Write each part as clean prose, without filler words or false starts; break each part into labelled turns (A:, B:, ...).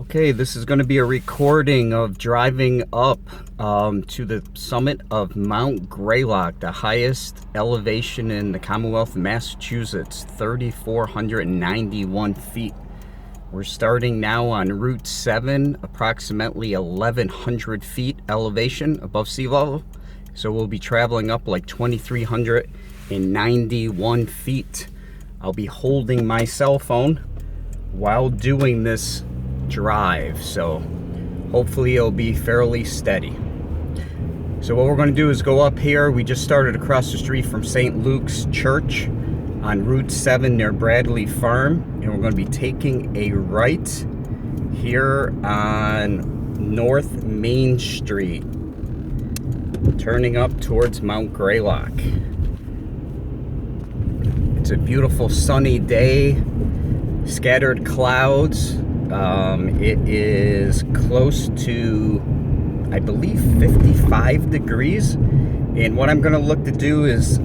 A: Okay, this is going to be a recording of driving up to the summit of Mount Greylock, the highest elevation in the Commonwealth of Massachusetts, 3,491 feet. We're starting now on Route 7, approximately 1,100 feet elevation above sea level. So we'll be traveling up like 2,391 feet. I'll be holding my cell phone while doing this drive, so hopefully it'll be fairly steady. So what we're going to do is go up here. We just started across the street from St. Luke's Church on Route 7 near Bradley Farm, and we're going to be taking a right here on North Main Street, turning up towards Mount Greylock. It's a beautiful sunny day, scattered clouds. It is close to, I believe, 55 degrees. And what I'm going to look to do is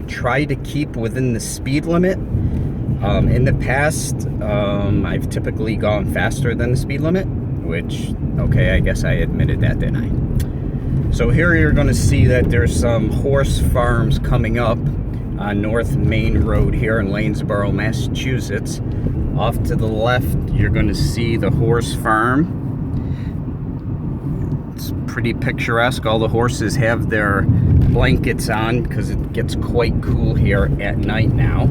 A: try to keep within the speed limit. In the past, I've typically gone faster than the speed limit, which, okay, I guess I admitted that, didn't I? So here you're going to see that there's some horse farms coming up on North Main Road here in Lanesborough, Massachusetts. Off to the left, you're going to see the horse farm. It's pretty picturesque. All the horses have their blankets on because it gets quite cool here at night now.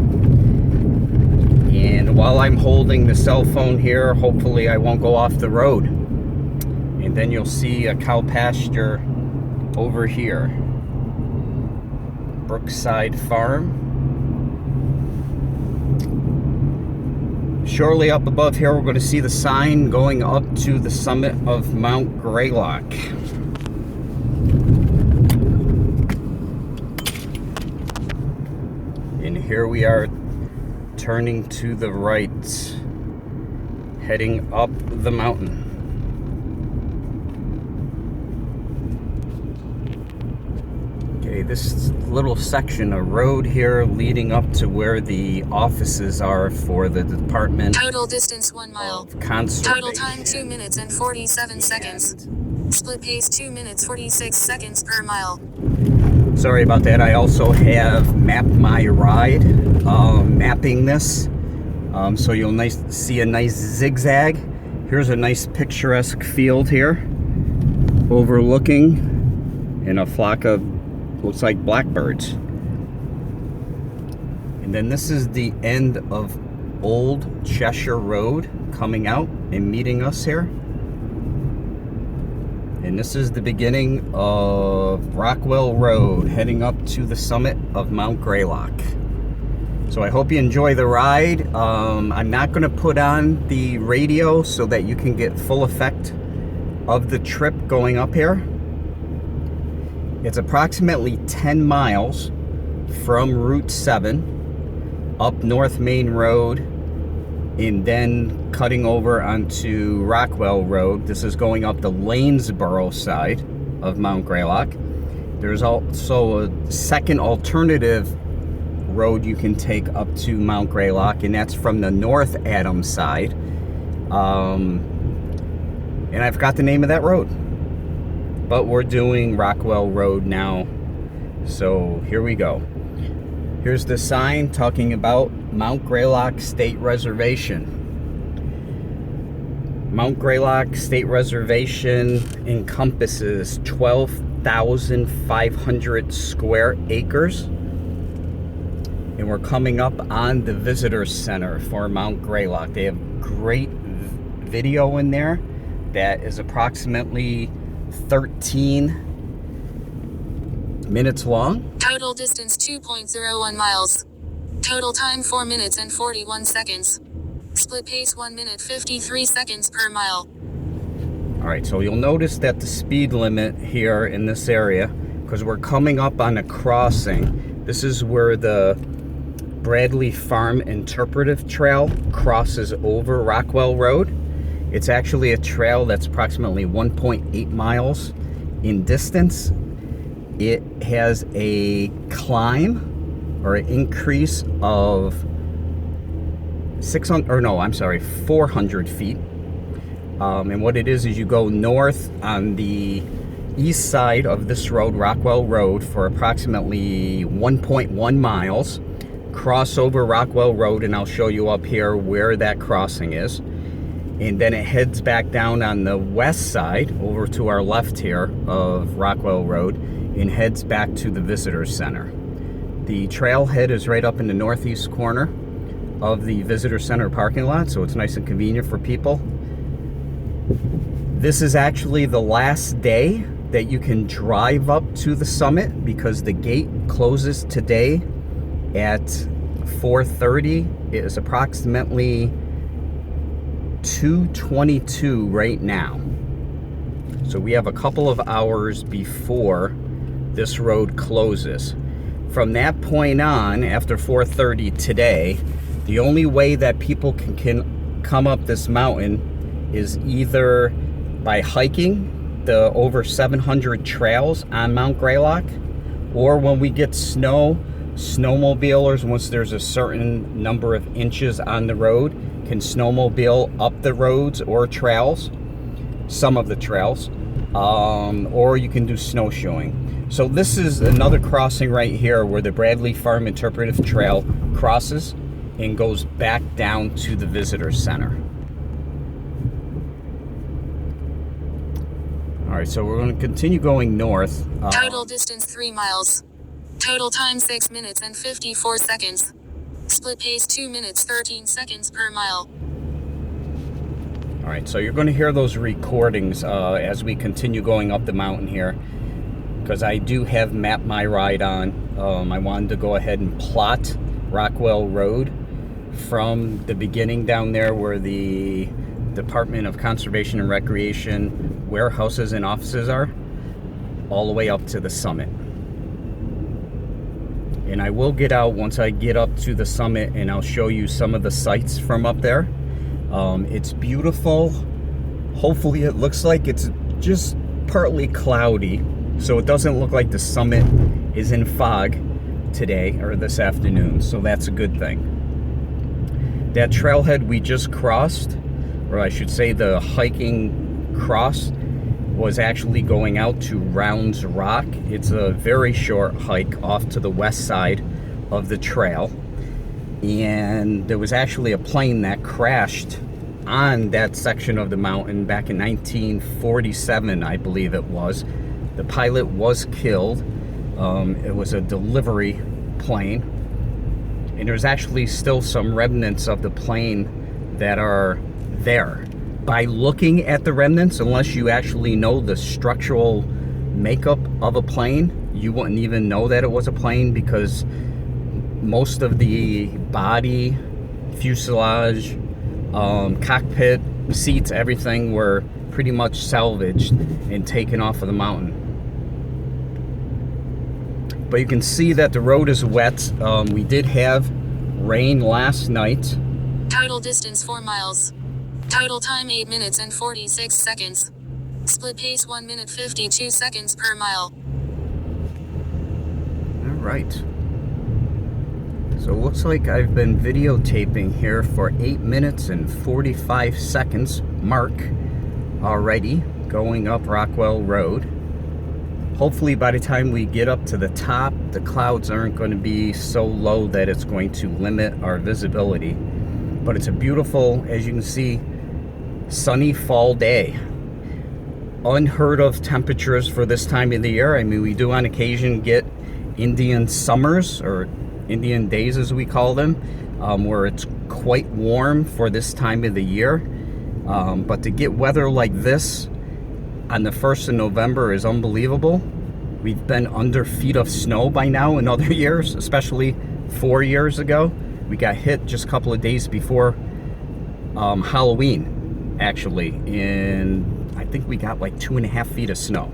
A: And while I'm holding the cell phone here, hopefully I won't go off the road. And then you'll see a cow pasture over here. Brookside Farm. Shortly up above here, we're going to see the sign going up to the summit of Mount Greylock. And here we are turning to the right, heading up the mountain. Okay, this little section of road here leading up to where the offices are for the Department.
B: Total distance 1 mile. Total time 2 minutes and 47 seconds. Split pace 2 minutes 46 seconds per mile.
A: Sorry about that. I also have Map My Ride, mapping this. So you'll see a nice zigzag. Here's a nice picturesque field here, overlooking in a flock of, looks like blackbirds. And then this is the end of Old Cheshire Road coming out and meeting us here. And this is the beginning of Rockwell Road heading up to the summit of Mount Greylock. So I hope you enjoy the ride. I'm not going to put on the radio so that you can get full effect of the trip going up here. It's approximately 10 miles from Route 7 up North Main Road and then cutting over onto Rockwell Road. This is going up the Lanesborough side of Mount Greylock. There's also a second alternative road you can take up to Mount Greylock, and that's from the North Adams side. And I forgot the name of that road. But we're doing Rockwell Road now, so here we go. Here's the sign talking about Mount Greylock State Reservation. Mount Greylock State Reservation encompasses 12,500 square acres. And we're coming up on the Visitor Center for Mount Greylock. They have great video in there that is approximately 13 minutes long.
B: Total distance 2.01 miles. Total time 4 minutes and 41 seconds. Split pace 1 minute 53 seconds per mile.
A: Alright, so you'll notice that the speed limit here in this area, because we're coming up on a crossing, this is where the Bradley Farm Interpretive Trail crosses over Rockwell Road. It's actually a trail that's approximately 1.8 miles in distance. It has a climb or an increase of 400 feet. And what it is you go north on the east side of this road, Rockwell Road, for approximately 1.1 miles. Cross over Rockwell Road, and I'll show you up here where that crossing is. And then it heads back down on the west side, over to our left here of Rockwell Road, and heads back to the Visitor Center. The trailhead is right up in the northeast corner of the Visitor Center parking lot, so it's nice and convenient for people. This is actually the last day that you can drive up to the summit, because the gate closes today at 4:30. It is approximately 2:22 right now. So we have a couple of hours before this road closes. From that point on, after 4:30 today, the only way that people can come up this mountain is either by hiking the over 700 trails on Mount Greylock, or when we get snow, snowmobilers, once there's a certain number of inches on the road, can snowmobile up the roads or trails, some of the trails, or you can do snowshoeing. So this is another crossing right here where the Bradley Farm Interpretive Trail crosses and goes back down to the Visitor Center. All right, so we're going to continue going north.
B: Total distance 3 miles. Total time 6 minutes and 54 seconds. Split pace 2 minutes 13 seconds per mile.
A: All right, so you're going to hear those recordings as we continue going up the mountain here, because I do have Map My Ride on. I wanted to go ahead and plot Rockwell Road from the beginning down there where the Department of Conservation and Recreation warehouses and offices are, all the way up to the summit. And I will get out once I get up to the summit, and I'll show you some of the sights from up there. It's beautiful. Hopefully it looks like it's just partly cloudy, so it doesn't look like the summit is in fog today or this afternoon, so that's a good thing. That trailhead we just crossed, or I should say the hiking cross, was actually going out to Rounds Rock. It's a very short hike off to the west side of the trail, and there was actually a plane that crashed on that section of the mountain back in 1947, I believe it was. The pilot was killed. It was a delivery plane, and there's actually still some remnants of the plane that are there. By looking at the remnants, unless you actually know the structural makeup of a plane, you wouldn't even know that it was a plane, because most of the body, fuselage, cockpit, seats, everything were pretty much salvaged and taken off of the mountain. But you can see that the road is wet. We did have rain last night.
B: Total distance 4 miles. Total time 8 minutes and 46 seconds. Split pace 1 minute 52 seconds per mile.
A: All right. So it looks like I've been videotaping here for 8 minutes and 45 seconds mark already, going up Rockwell Road. Hopefully by the time we get up to the top, the clouds aren't going to be so low that it's going to limit our visibility. But it's a beautiful, as you can see, sunny fall day. Unheard of temperatures for this time of the year. I mean, we do on occasion get Indian summers, or Indian days as we call them, where it's quite warm for this time of the year. But to get weather like this on the 1st of November is unbelievable. We've been under feet of snow by now in other years, especially 4 years ago. We got hit just a couple of days before Halloween, actually, and I think we got like 2.5 feet of snow.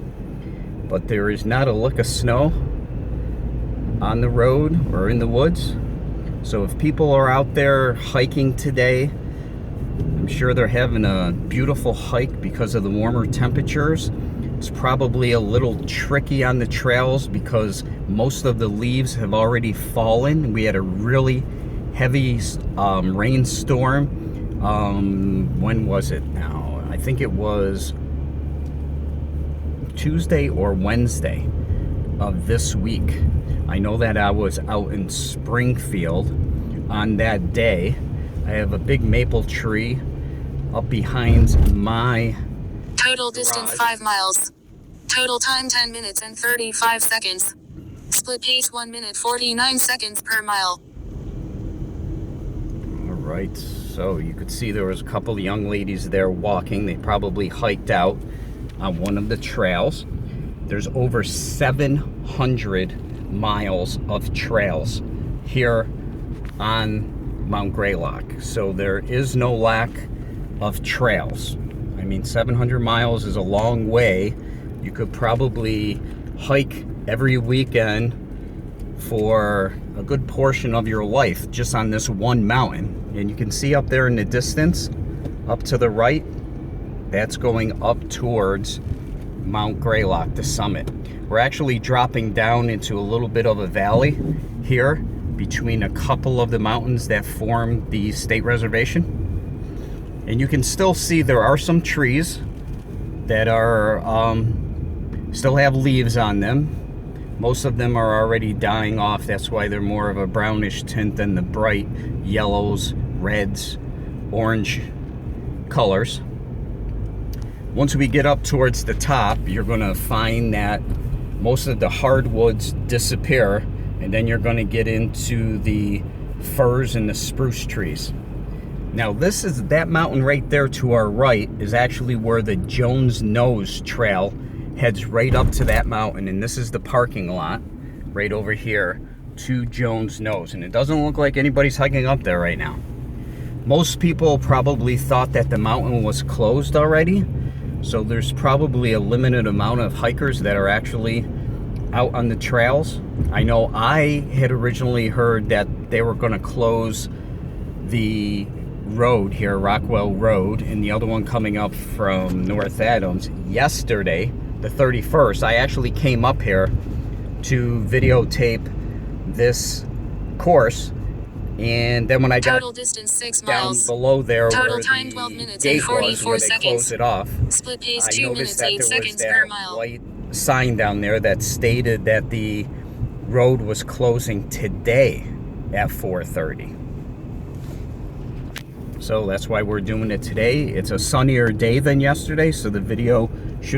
A: But there is not a lick of snow on the road or in the woods. So if people are out there hiking today, I'm sure they're having a beautiful hike because of the warmer temperatures. It's probably a little tricky on the trails because most of the leaves have already fallen. We had a really heavy rainstorm. When was it now? I think it was Tuesday or Wednesday of this week. I know that I was out in Springfield on that day. I have a big maple tree up behind my
B: Total distance 5 miles. Total time 10 minutes and 35 seconds. Split pace 1 minute 49 seconds per mile.
A: All right, so you could see there was a couple of young ladies there walking. They probably hiked out on one of the trails. There's over 700 miles of trails here on Mount Greylock. So there is no lack of trails. I mean, 700 miles is a long way. You could probably hike every weekend for a good portion of your life just on this one mountain. And you can see up there in the distance, up to the right, that's going up towards Mount Greylock, the summit. We're actually dropping down into a little bit of a valley here between a couple of the mountains that form the state reservation. And you can still see there are some trees that are still have leaves on them. Most of them are already dying off. That's why they're more of a brownish tint than the bright yellows, reds, orange colors. Once we get up towards the top, you're going to find that most of the hardwoods disappear, and then you're going to get into the firs and the spruce trees. Now that mountain right there to our right is actually where the Jones Nose Trail heads right up to that mountain, and this is the parking lot right over here to Jones Nose, and it doesn't look like anybody's hiking up there right now. Most people probably thought that the mountain was closed already, so there's probably a limited amount of hikers that are actually out on the trails. I know I had originally heard that they were going to close the road here, Rockwell Road, and the other one coming up from North Adams yesterday, the 31st. I actually came up here to videotape this course, and then when I got
B: Total distance 6
A: down
B: miles.
A: below there
B: Total
A: where
B: time
A: the
B: 12 minutes
A: gate
B: and 44
A: was, where they closed
B: seconds.
A: it off,
B: Split pace
A: I
B: 2
A: noticed
B: minutes
A: that
B: 8
A: there was
B: seconds
A: that
B: per mile.
A: white sign down there that stated that the road was closing today at 4:30. So that's why we're doing it today. It's a sunnier day than yesterday, so the video